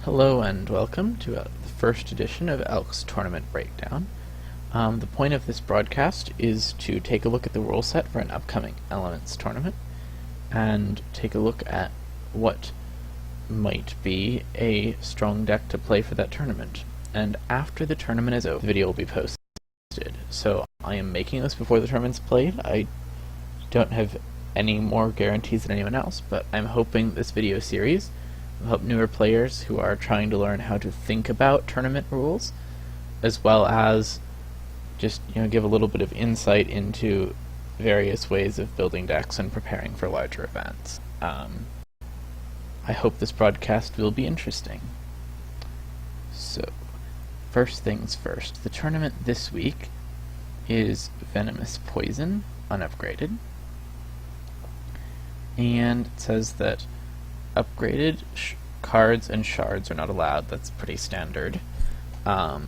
Hello and welcome to the first edition of Elk's Tournament Breakdown. The point of this broadcast is to take a look at the rule set for an upcoming Elements Tournament and take a look at what might be a strong deck to play for that tournament. And after the tournament is over, the video will be posted. So I am making this before the tournament's played. I don't have any more guarantees than anyone else, but I'm hoping this video series will help newer players who are trying to learn how to think about tournament rules, as well as just give a little bit of insight into various ways of building decks and preparing for larger events. I hope this broadcast will be interesting. So, first things first, the tournament this week is Venomous Poison, unupgraded, and it says that upgraded cards and shards are not allowed. That's pretty standard.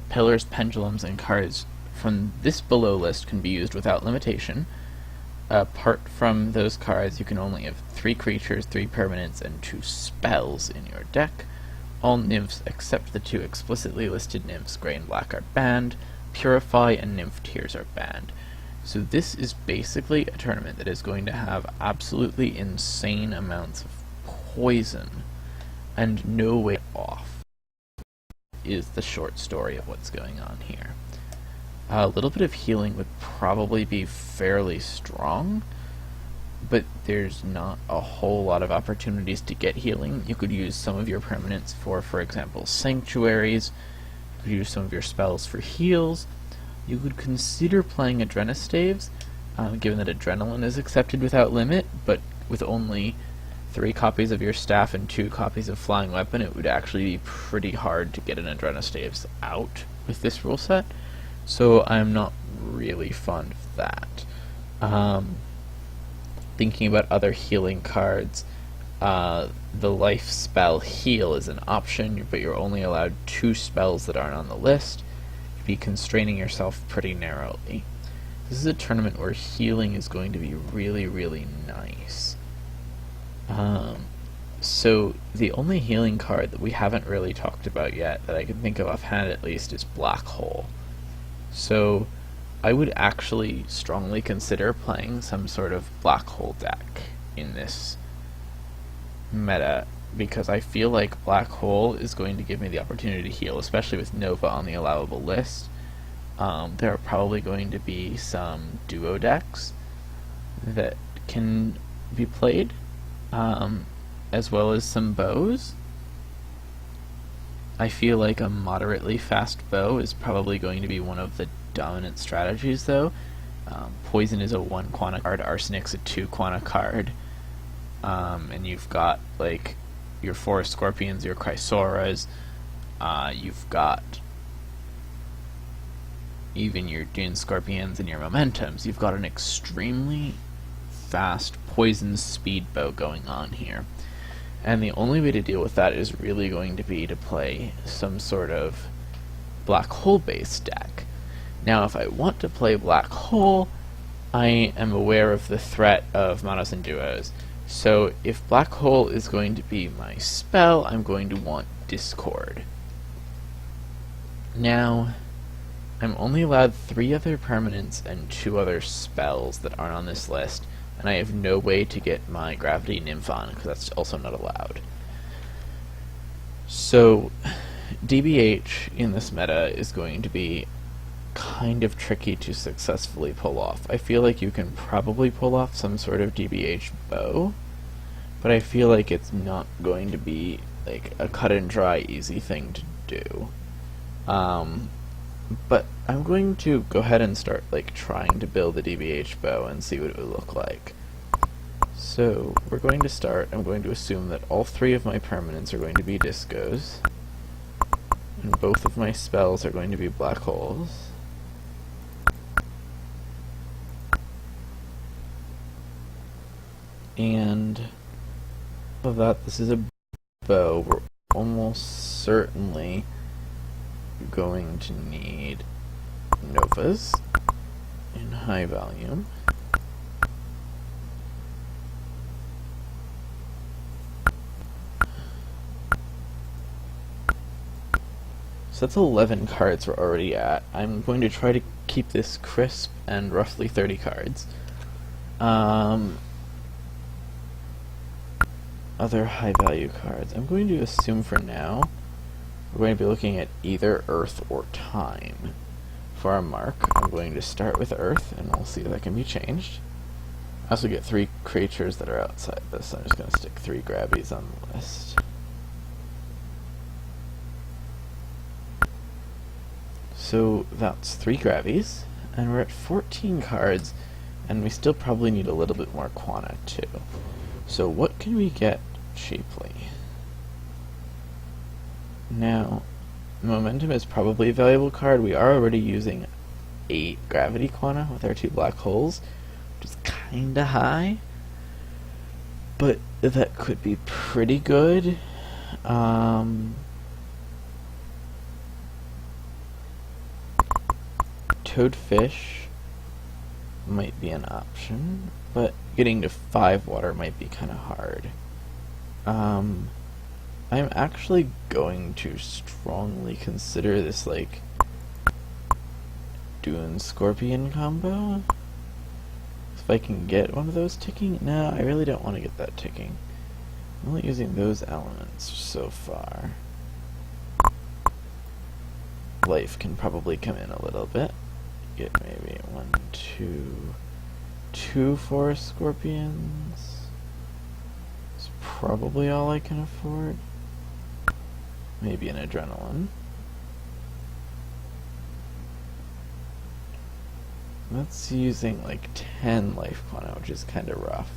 Pillars, pendulums, and cards from this below list can be used without limitation. Apart from those cards, you can only have 3 creatures, 3 permanents, and 2 spells in your deck. All nymphs except the 2 explicitly listed nymphs, Grey and Black, are banned. Purify and Nymph Tears are banned. So this is basically a tournament that is going to have absolutely insane amounts of poison and no way off, is the short story of what's going on here. A little bit of healing would probably be fairly strong, but there's not a whole lot of opportunities to get healing. You could use some of your permanents for example, sanctuaries. You could use some of your spells for heals. You could consider playing Adrenostaves, given that Adrenaline is accepted without limit, but with only 3 copies of your staff and 2 copies of Flying Weapon, it would actually be pretty hard to get an Adrenostaves out with this rule set, so I'm not really fond of that. Thinking about other healing cards, the life spell Heal is an option, but you're only allowed 2 spells that aren't on the list. You'd be constraining yourself pretty narrowly. This is a tournament where healing is going to be really, really nice. So the only healing card that we haven't really talked about yet, that I can think of offhand at least, is Black Hole. So I would actually strongly consider playing some sort of Black Hole deck in this meta, because I feel like Black Hole is going to give me the opportunity to heal, especially with Nova on the allowable list. There are probably going to be some duo decks that can be played, as well as some bows. I feel like a moderately fast bow is probably going to be one of the dominant strategies, though. Poison is a 1 quanta card, Arsenic's a 2 quanta card, and you've got like your Forest Scorpions, your Chrysoras, you've got even your Dune Scorpions and your Momentums. You've got an extremely fast poison speed bow going on here. And the only way to deal with that is really going to be to play some sort of Black Hole based deck. Now, if I want to play Black Hole, I am aware of the threat of monos and duos. So if Black Hole is going to be my spell, I'm going to want Discord. Now, I'm only allowed 3 other permanents and 2 other spells that aren't on this list, and I have no way to get my Gravity Nymph on, because that's also not allowed. So, DBH in this meta is going to be kind of tricky to successfully pull off. I feel like you can probably pull off some sort of DBH bow, but I feel like it's not going to be like a cut and dry easy thing to do. But I'm going to go ahead and start trying to build a DBH bow and see what it would look like. So we're going to start. I'm going to assume that all 3 of my permanents are going to be discos, and both of my spells are going to be black holes. And of that, this is a bow. We're almost certainly going to need Novas in high volume. So that's 11 cards we're already at. I'm going to try to keep this crisp and roughly 30 cards. Other high value cards. I'm going to assume for now we're going to be looking at either Earth or Time. For our mark, I'm going to start with Earth, and we'll see if that can be changed. I also get 3 creatures that are outside this, so I'm just going to stick 3 grabbies on the list. So that's 3 grabbies, and we're at 14 cards, and we still probably need a little bit more quanta too. So what can we get cheaply? Now, momentum is probably a valuable card. We are already using 8 gravity quanta with our 2 black holes, which is kinda high, but that could be pretty good. Toadfish might be an option, but getting to 5 water might be kind of hard. I'm actually going to strongly consider this, like, Dune Scorpion combo. If I can get one of those ticking. No, I really don't want to get that ticking. I'm only using those elements so far. Life can probably come in a little bit. Get maybe 1, 2 forest scorpions. It's probably all I can afford. Maybe an adrenaline. That's using like 10 life quanta, which is kind of rough.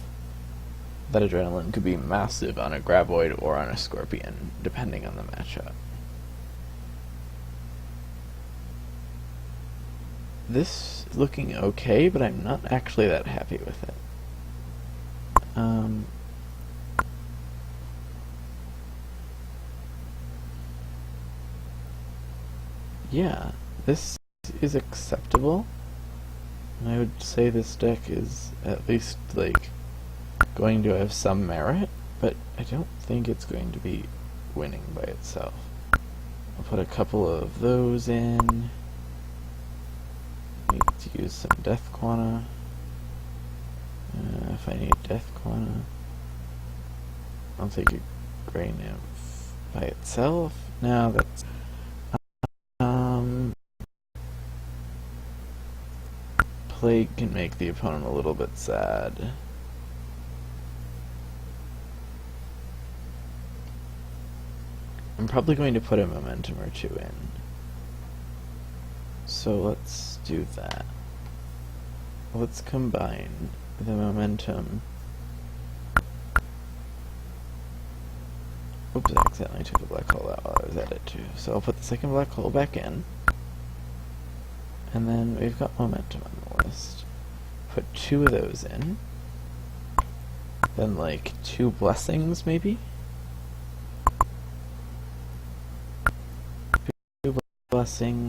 That adrenaline could be massive on a graboid or on a scorpion, depending on the matchup. This is looking okay, but I'm not actually that happy with it. Yeah, this is acceptable. I would say this deck is at least, like, going to have some merit, but I don't think it's going to be winning by itself. I'll put a couple of those in. Need to use some death quanta. If I need death quanta, I'll take a gray nymph by itself. Now that's Plague can make the opponent a little bit sad. I'm probably going to put a momentum or 2 in. So let's do that. Let's combine the momentum. Oops, I accidentally took a black hole out while I was at it too. So I'll put the second black hole back in. And then we've got momentum on the list. Put 2 of those in. Then like 2 blessings maybe? 2 blessings.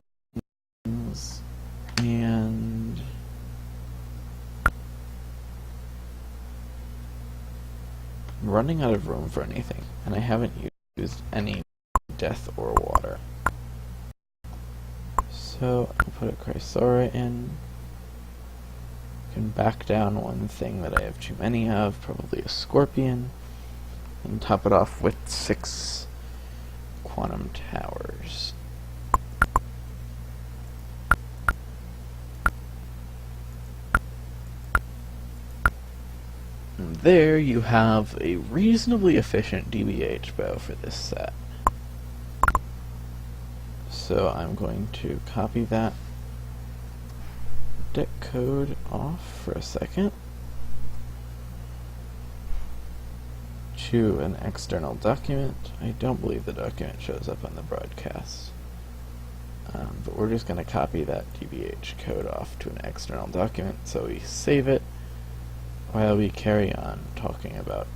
And I'm running out of room for anything, and I haven't used any death or water. So I'll put a Chrysora in. Can back down one thing that I have too many of, probably a Scorpion, and top it off with 6 Quantum Towers. And there you have a reasonably efficient DBH bow for this set. So I'm going to copy that deck code off for a second to an external document. I don't believe the document shows up on the broadcast, but we're just going to copy that DBH code off to an external document so we save it while we carry on talking about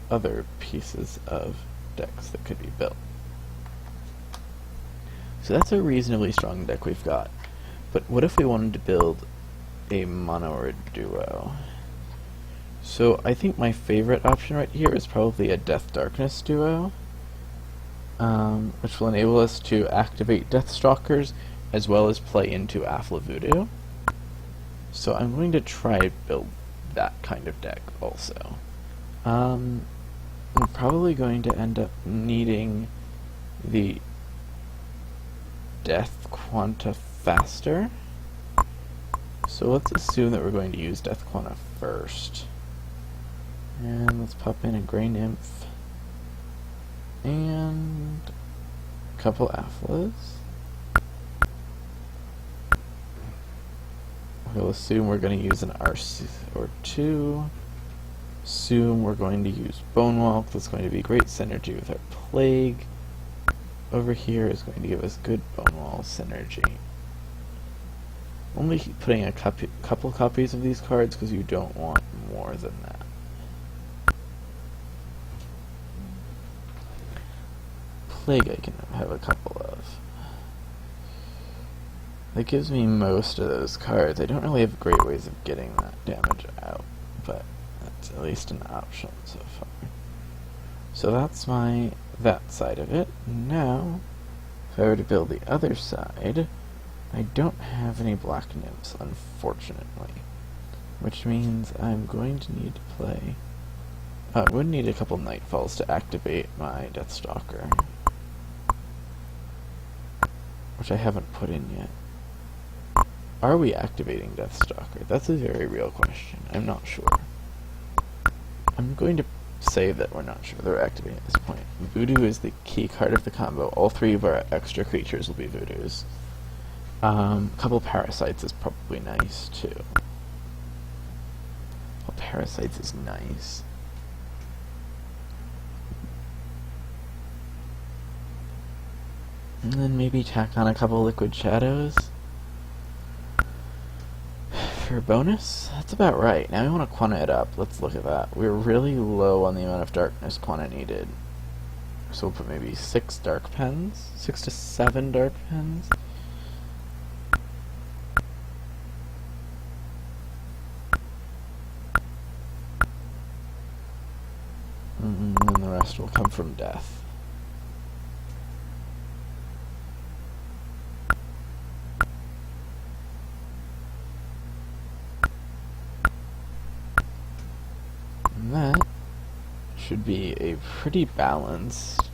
other pieces of decks that could be built. So that's a reasonably strong deck we've got. But what if we wanted to build a mono or a duo? So I think my favorite option right here is probably a Death Darkness duo, which will enable us to activate Deathstalkers as well as play into Affla Voodoo. So I'm going to try to build that kind of deck also. I'm probably going to end up needing the Death Quanta faster. So let's assume that we're going to use Death Quanta first. And let's pop in a Grey Nymph and a couple Afflas. We'll assume we're going to use an RC or two. Assume we're going to use Bonewalk. That's going to be great synergy with our Plague. Over here is going to give us good Bonewall synergy. Only putting a couple copies of these cards because you don't want more than that. Plague I can have a couple of. That gives me most of those cards. I don't really have great ways of getting that damage out, but that's at least an option so far. So that's that side of it. Now, if I were to build the other side, I don't have any Black Nymphs, unfortunately. Which means I'm going to need to play... I would need a couple Nightfalls to activate my Deathstalker, which I haven't put in yet. Are we activating Deathstalker? That's a very real question. I'm not sure. I'm going to say that we're not sure that we're activating at this point. Voodoo is the key card of the combo. All three of our extra creatures will be Voodoos. A couple Parasites is probably nice, too. Well, Parasites is nice. And then maybe tack on a couple Liquid Shadows. For a bonus? That's about right. Now we want to quanta it up. Let's look at that. We're really low on the amount of darkness quanta needed. So we'll put maybe 6 dark pens? 6 to 7 dark pens? And then the rest will come from death. And that should be a pretty balanced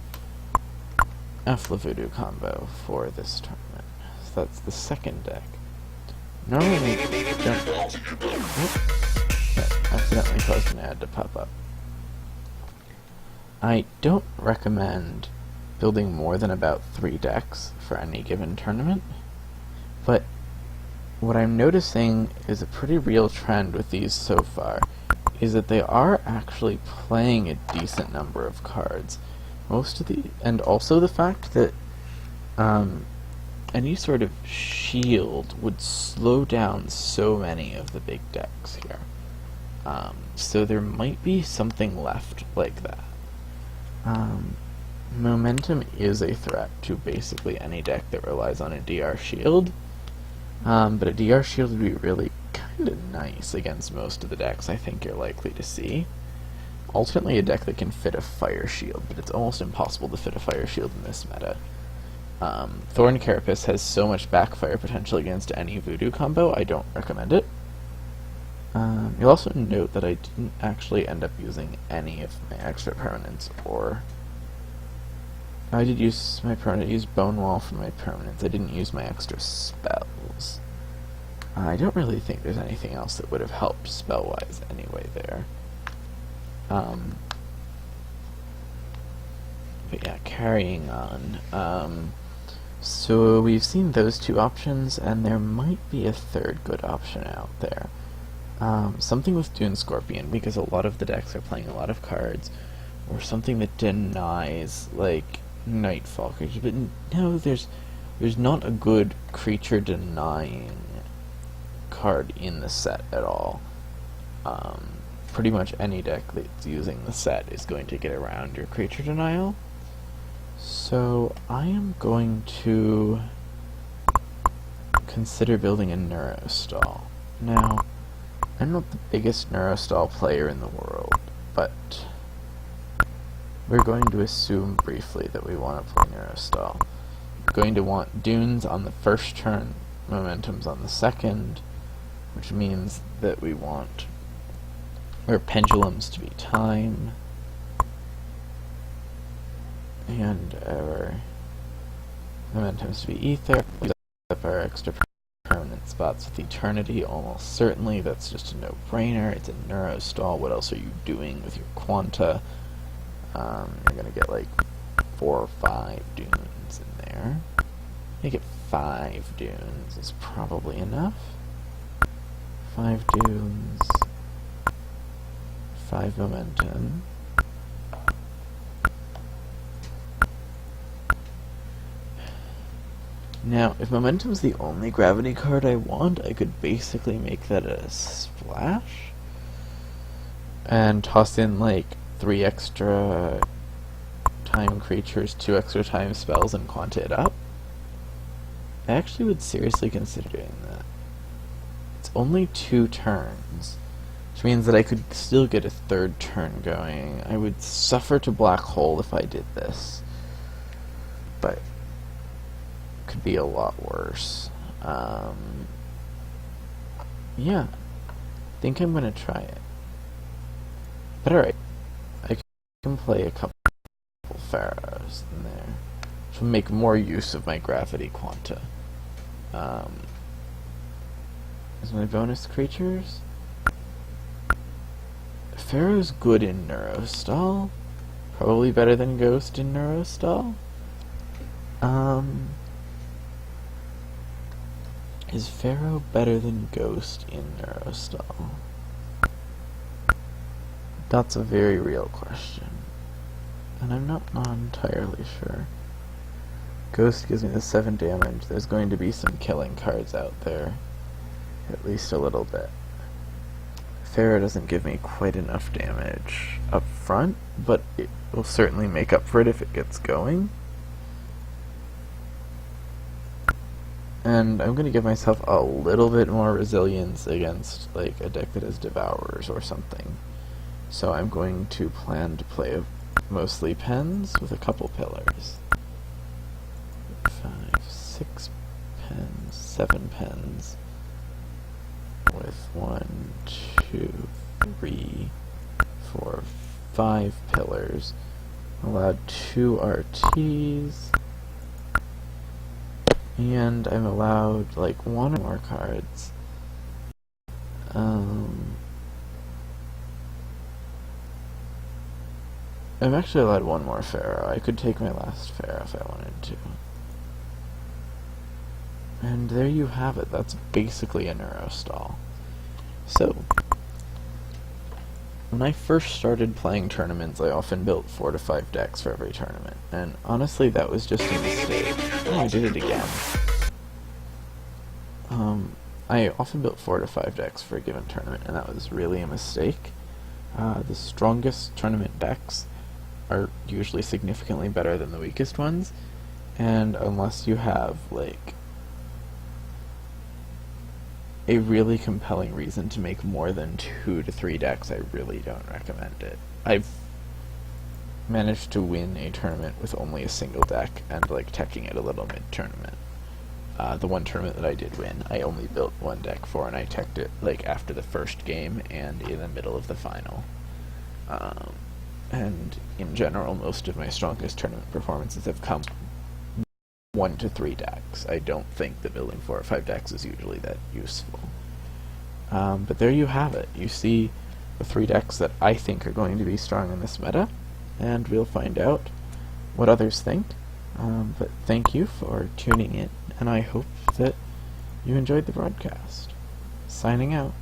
Affla Voodoo combo for this tournament. So that's the second deck. Normally, accidentally caused an ad to pop up. I don't recommend building more than about 3 decks for any given tournament, but what I'm noticing is a pretty real trend with these so far, is that they are actually playing a decent number of cards. And also the fact that any sort of shield would slow down so many of the big decks here. So there might be something left like that. Momentum is a threat to basically any deck that relies on a DR shield, but a DR shield would be really kind of nice against most of the decks I think you're likely to see. Ultimately a deck that can fit a fire shield, but it's almost impossible to fit a fire shield in this meta. Thorn Carapace has so much backfire potential against any voodoo combo, I don't recommend it. You'll also note that I didn't actually end up using any of my extra permanents, or... I did use my permanent, I used Bonewall for my permanents, I didn't use my extra spells. I don't really think there's anything else that would have helped spell-wise anyway there. But yeah, carrying on. So we've seen those 2 options, and there might be a third good option out there. Something with Dune Scorpion, because a lot of the decks are playing a lot of cards, or something that denies, like, Nightfall creatures. But no, there's not a good creature denying card in the set at all. Pretty much any deck that's using the set is going to get around your creature denial. So I am going to consider building a Neurostall. Now, I'm not the biggest Neurostall player in the world, but we're going to assume briefly that we want to play Neurostall. We're going to want dunes on the first turn, momentums on the second, which means that we want our pendulums to be time, and our momentums to be ether. We up our extra permanent spots with eternity, almost certainly. That's just a no-brainer. It's a Neurostall. What else are you doing with your quanta? You're gonna get like 4 or 5 dunes in there. Make it 5 dunes is probably enough. 5 dunes, 5 momentum. Now, if momentum's the only gravity card I want, I could basically make that a splash and toss in like 3 extra time creatures, 2 extra time spells, and quanta it up. I actually would seriously consider doing that. It's only 2 turns, which means that I could still get a 3rd turn going. I would suffer to black hole if I did this, but could be a lot worse. Yeah, I think I'm gonna try it. But alright, I can play a couple pharaohs in there to make more use of my gravity quanta. As my bonus creatures, Pharaoh's good in Neurostall, probably better than Ghost in Neurostall. Is Pharaoh better than Ghost in Neurostall? That's a very real question, and I'm not entirely sure. Ghost gives me the 7 damage. There's going to be some killing cards out there, at least a little bit. Pharaoh doesn't give me quite enough damage up front, but it will certainly make up for it if it gets going. And I'm going to give myself a little bit more resilience against like a deck that has Devourers or something. So I'm going to plan to play mostly pens with a couple pillars. 5, 6 pens, 7 pens with 1, 2, 3, 4, 5 pillars. Allowed 2 RTs. And I'm allowed like 1 or more cards. I'm actually allowed 1 more Pharaoh. I could take my last Pharaoh if I wanted to. And there you have it. That's basically a Neurostall. So, when I first started playing tournaments, I often built 4 to 5 decks for every tournament. And honestly, that was just a mistake. Oh, I did it again. I often built 4 to 5 decks for a given tournament, and that was really a mistake. The strongest tournament decks are usually significantly better than the weakest ones, and unless you have, like, a really compelling reason to make more than 2 to 3 decks, I really don't recommend it. I've managed to win a tournament with only a single deck and like teching it a little mid-tournament. The one tournament that I did win, I only built 1 deck for, and I teched it like after the first game and in the middle of the final. And in general, most of my strongest tournament performances have come 1 to 3 decks. I don't think that building 4 or 5 decks is usually that useful. But there you have it. You see the 3 decks that I think are going to be strong in this meta, and we'll find out what others think. But thank you for tuning in, and I hope that you enjoyed the broadcast. Signing out.